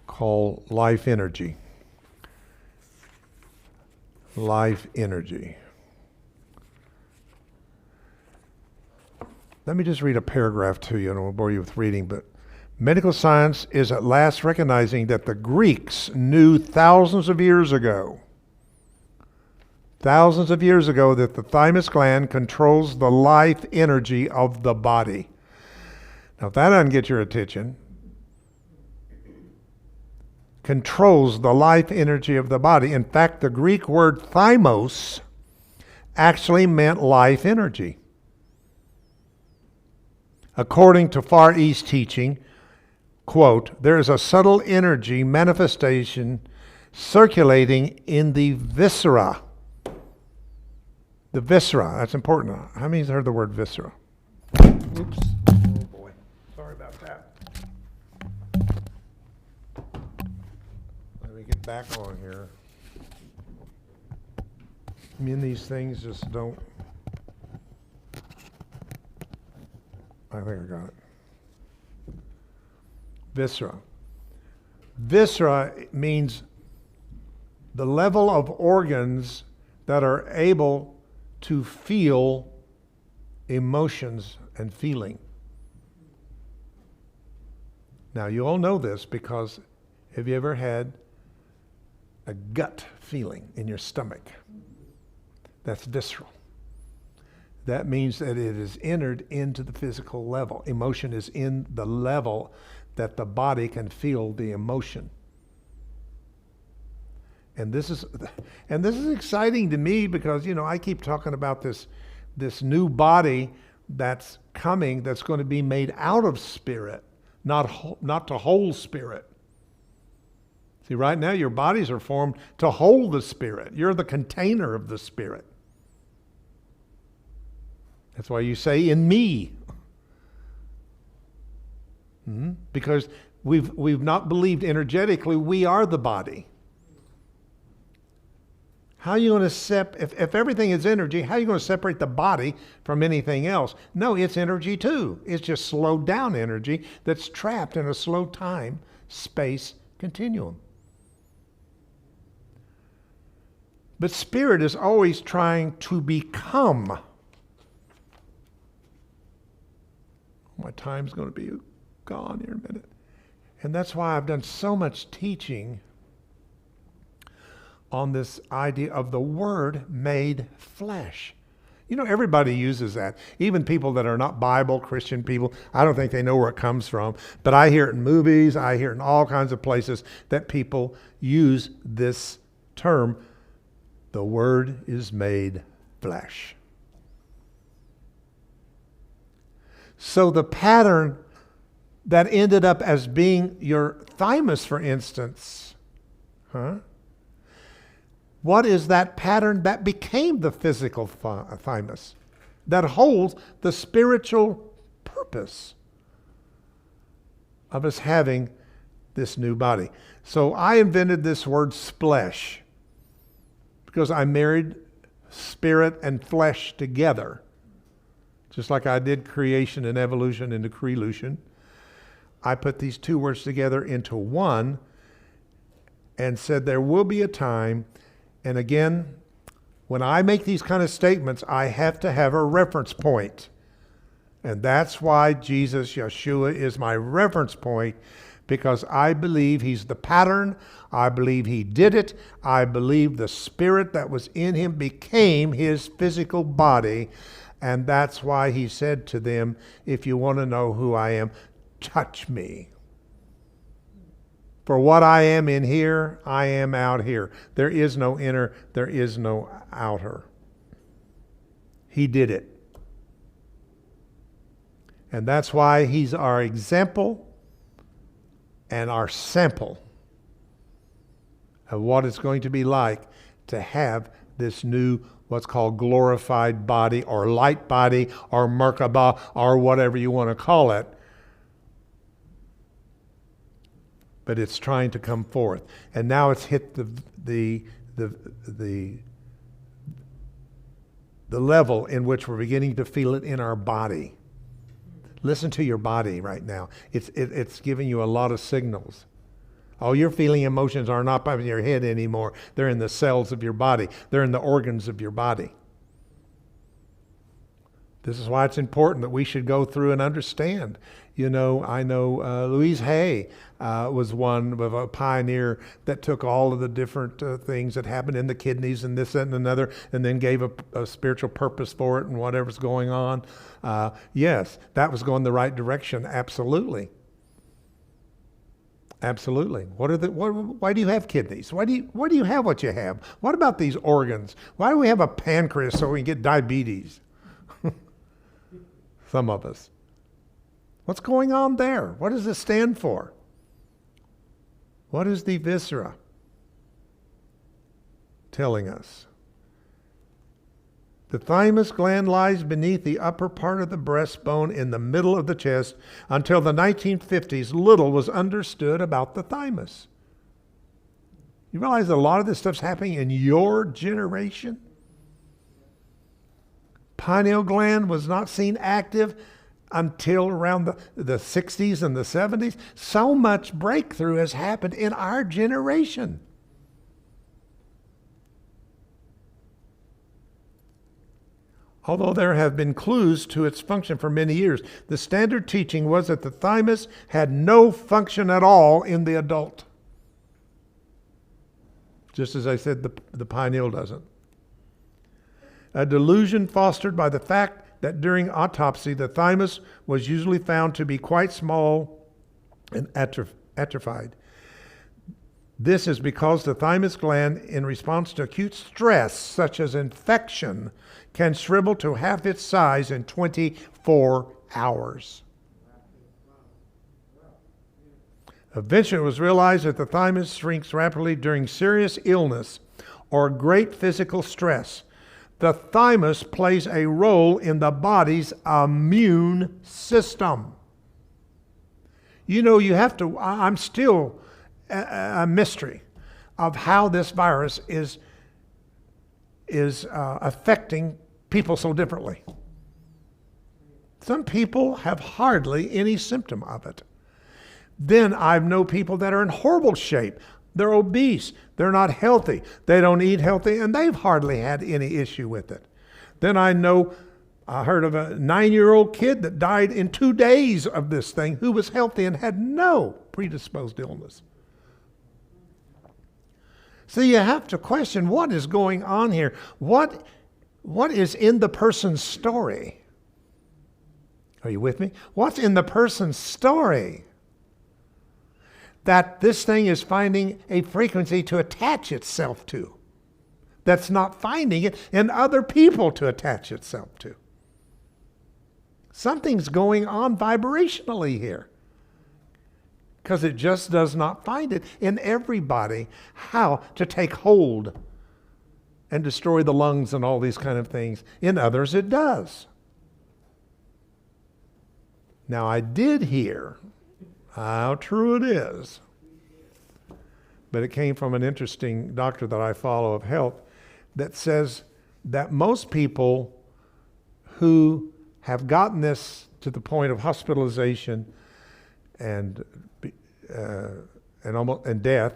called Life Energy. Life Energy. Let me just read a paragraph to you, and I won't bore you with reading, but medical science is at last recognizing that the Greeks knew thousands of years ago that the thymus gland controls the life energy of the body. Now, if that doesn't get your attention, controls the life energy of the body. In fact, the Greek word thymos actually meant life energy. According to Far East teaching, quote, there is a subtle energy manifestation circulating in the viscera. The viscera, that's important. How many have heard the word viscera? Oops. Oh boy. Sorry about that. Let me get back on here. I mean, these things just don't. I think I got it. Viscera. Viscera means the level of organs that are able to feel emotions and feeling. Now, you all know this because have you ever had a gut feeling in your stomach? That's visceral. That means that it is entered into the physical level. Emotion is in the level that the body can feel the emotion. And this is exciting to me because, I keep talking about this new body that's coming, that's going to be made out of spirit, not to hold spirit. See, right now your bodies are formed to hold the spirit. You're the container of the spirit. That's why you say, in me. Because we've not believed energetically we are the body. How are you going to if everything is energy, how are you going to separate the body from anything else? No, it's energy too. It's just slowed down energy that's trapped in a slow time, space continuum. But spirit is always trying to become. My time's going to be gone here in a minute. And that's why I've done so much teaching on this idea of the Word made flesh. Everybody uses that. Even people that are not Bible, Christian people, I don't think they know where it comes from. But I hear it in movies, I hear it in all kinds of places that people use this term, the Word is made flesh. So the pattern that ended up as being your thymus, for instance, what is that pattern that became the physical thymus that holds the spiritual purpose of us having this new body? So I invented this word splesh because I married spirit and flesh together, just like I did creation and evolution into crelution. I put these two words together into one and said there will be a time, and again, when I make these kind of statements, I have to have a reference point. And that's why Jesus, Yeshua, is my reference point, because I believe he's the pattern. I believe he did it. I believe the spirit that was in him became his physical body. And that's why he said to them, if you want to know who I am, touch me. For what I am in here, I am out here. There is no inner, there is no outer. He did it. And that's why he's our example and our sample of what it's going to be like to have this new, what's called glorified body or light body or Merkabah or whatever you want to call it. But it's trying to come forth. And now it's hit the level in which we're beginning to feel it in our body. Listen to your body right now. It's giving you a lot of signals. All your feeling emotions are not in your head anymore. They're in the cells of your body. They're in the organs of your body. This is why it's important that we should go through and understand. You know, I know Louise Hay was one of a pioneer that took all of the different things that happened in the kidneys and this, that, and another, and then gave a spiritual purpose for it and whatever's going on. Yes, that was going the right direction, absolutely. Absolutely. Why do you have kidneys? Why do you have what you have? What about these organs? Why do we have a pancreas so we can get diabetes? Some of us. What's going on there? What does it stand for? What is the viscera telling us? The thymus gland lies beneath the upper part of the breastbone in the middle of the chest. Until the 1950s, little was understood about the thymus. You realize that a lot of this stuff's happening in your generation? Pineal gland was not seen active until around the 60s and the 70s. So much breakthrough has happened in our generation. Although there have been clues to its function for many years, the standard teaching was that the thymus had no function at all in the adult. Just as I said, the pineal doesn't. A delusion fostered by the fact that during autopsy, the thymus was usually found to be quite small and atrophied. This is because the thymus gland, in response to acute stress, such as infection, can shrivel to half its size in 24 hours. Eventually, it was realized that the thymus shrinks rapidly during serious illness or great physical stress. The thymus plays a role in the body's immune system. You know, you have to, I'm still a mystery of how this virus is affecting people so differently. Some people have hardly any symptom of it. Then I know people that are in horrible shape. They're obese. They're not healthy. They don't eat healthy, and they've hardly had any issue with it. Then I heard of a 9-year-old kid that died in 2 days of this thing who was healthy and had no predisposed illness. So you have to question what is going on here. What is in the person's story? Are you with me? What's in the person's story that this thing is finding a frequency to attach itself to, that's not finding it in other people to attach itself to? Something's going on vibrationally here, because it just does not find it in everybody how to take hold and destroy the lungs and all these kind of things. In others it does. Now I did hear how true it is, but it came from an interesting doctor that I follow of health that says that most people who have gotten this to the point of hospitalization and death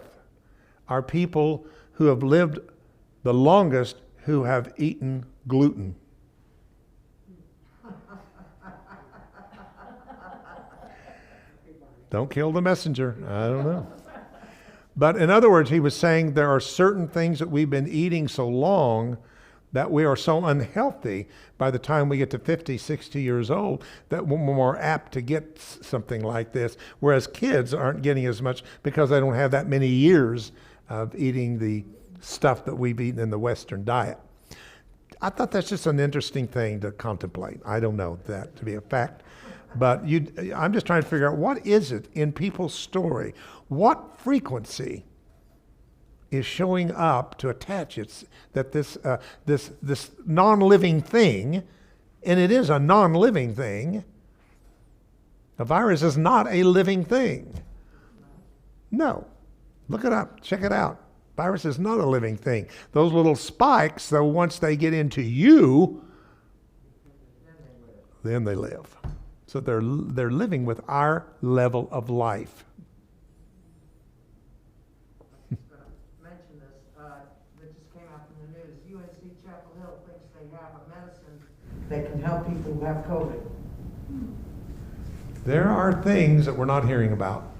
are people who have lived the longest who have eaten gluten. Don't kill the messenger. I don't know. But in other words, he was saying there are certain things that we've been eating so long that we are so unhealthy by the time we get to 50, 60 years old that we're more apt to get something like this, whereas kids aren't getting as much because they don't have that many years of eating the stuff that we've eaten in the Western diet. I thought that's just an interesting thing to contemplate. I don't know that to be a fact, but I'm just trying to figure out what is it in people's story, what frequency is showing up to attach it, that this non-living thing, and it is a non-living thing. A virus is not a living thing. No. Look it up. Check it out. Virus is not a living thing. Those little spikes, though, once they get into you, then they live. So they're living with our level of life. Mention this. That just came out from the news. UNC Chapel Hill thinks they have a medicine that can help people who have COVID. There are things that we're not hearing about.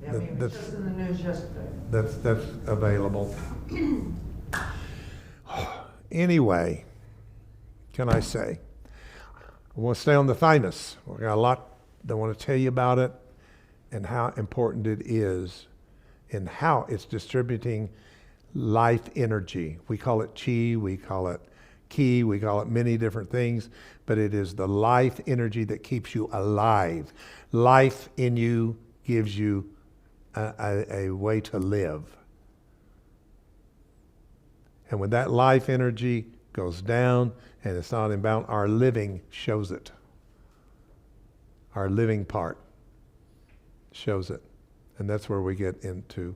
Yeah, I mean, it was just in the news yesterday. That's available. Anyway, can I say? I want to stay on the thymus. We've got a lot that I want to tell you about it and how important it is and how it's distributing life energy. We call it chi, we call it ki, we call it many different things, but it is the life energy that keeps you alive. Life in you gives you a way to live. And when that life energy goes down and it's not inbound, our living shows it. Our living part shows it. And that's where we get into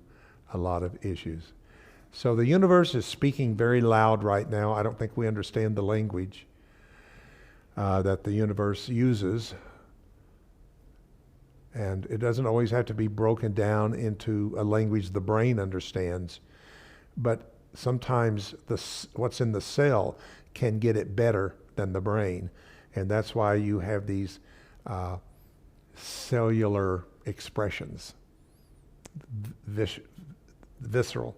a lot of issues. So the universe is speaking very loud right now. I don't think we understand the language that the universe uses. And it doesn't always have to be broken down into a language the brain understands. But sometimes what's in the cell can get it better than the brain. And that's why you have these cellular expressions, visceral.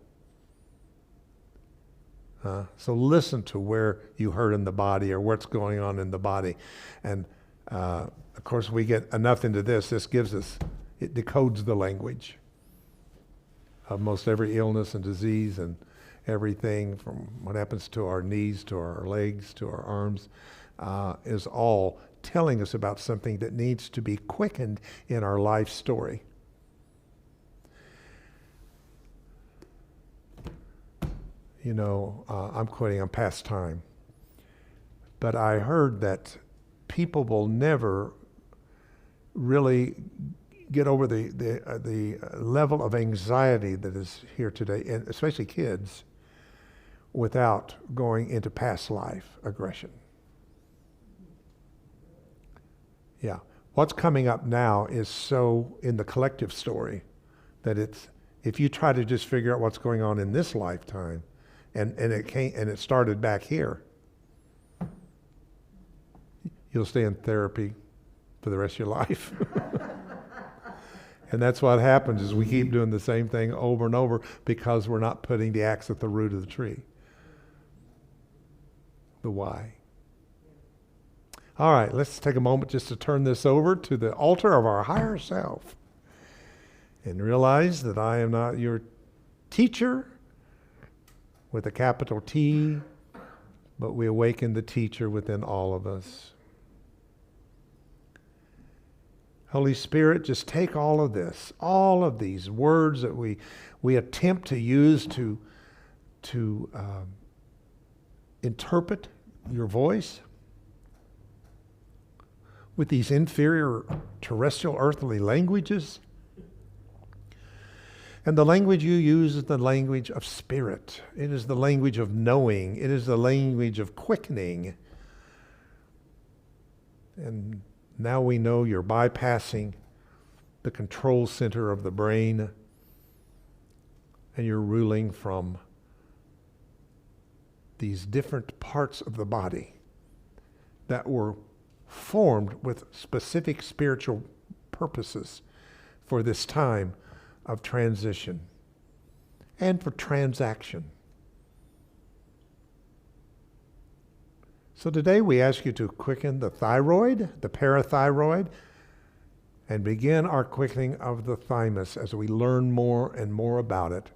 So listen to where you hurt in the body or what's going on in the body. And of course, we get enough into this. This gives us, it decodes the language of most every illness and disease and everything from what happens to our knees, to our legs, to our arms, is all telling us about something that needs to be quickened in our life story. You know, I'm quitting, I'm past time. But I heard that people will never really get over the level of anxiety that is here today, and especially kids, without going into past life aggression. Yeah. What's coming up now is so in the collective story that it's, if you try to just figure out what's going on in this lifetime, and it started back here, you'll stay in therapy for the rest of your life. And that's what happens is we keep doing the same thing over and over because we're not putting the axe at the root of the tree. The why. All right, let's take a moment just to turn this over to the altar of our higher self and realize that I am not your teacher with a capital T, but we awaken the teacher within all of us. Holy Spirit, just take all of this, all of these words that we attempt to use to interpret your voice with these inferior terrestrial earthly languages, And the language you use is the language of spirit. It is the language of knowing. It is the language of quickening. And now we know you're bypassing the control center of the brain, and you're ruling from these different parts of the body that were formed with specific spiritual purposes for this time of transition and for transaction. So today we ask you to quicken the thyroid, the parathyroid, and begin our quickening of the thymus as we learn more and more about it,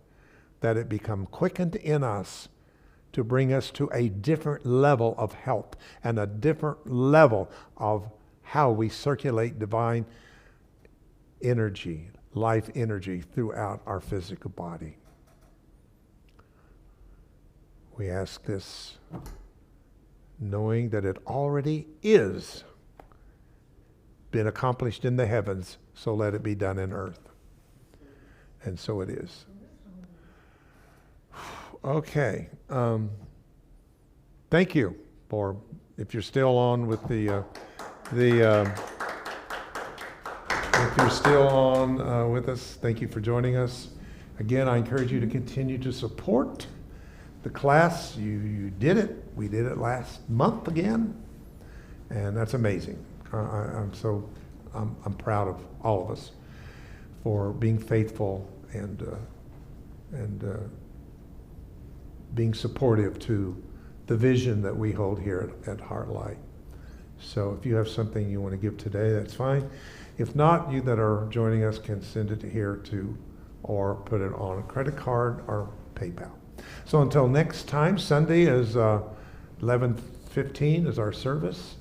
that it become quickened in us to bring us to a different level of health and a different level of how we circulate divine energy, life energy throughout our physical body. We ask this knowing that it already is been accomplished in the heavens, so let it be done in earth. And so it is. Okay. Thank you for, if you're still on with if you're still on with us, thank you for joining us. Again, I encourage you to continue to support the class. You did it. We did it last month again, and that's amazing. I'm proud of all of us for being faithful and being supportive to the vision that we hold here at HeartLight. So if you have something you want to give today, that's fine. If not, you that are joining us can send it here to, or put it on a credit card or PayPal. So until next time, Sunday is 11:15 is our service.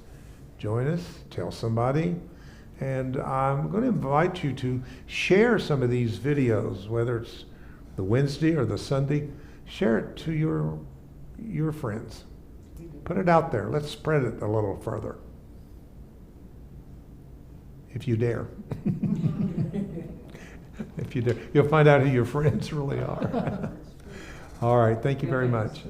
Join us, tell somebody. And I'm going to invite you to share some of these videos, whether it's the Wednesday or the Sunday. Share it to your friends. Put it out there. Let's spread it a little further. If you dare. If you dare. You'll find out who your friends really are. All right. Thank you very much.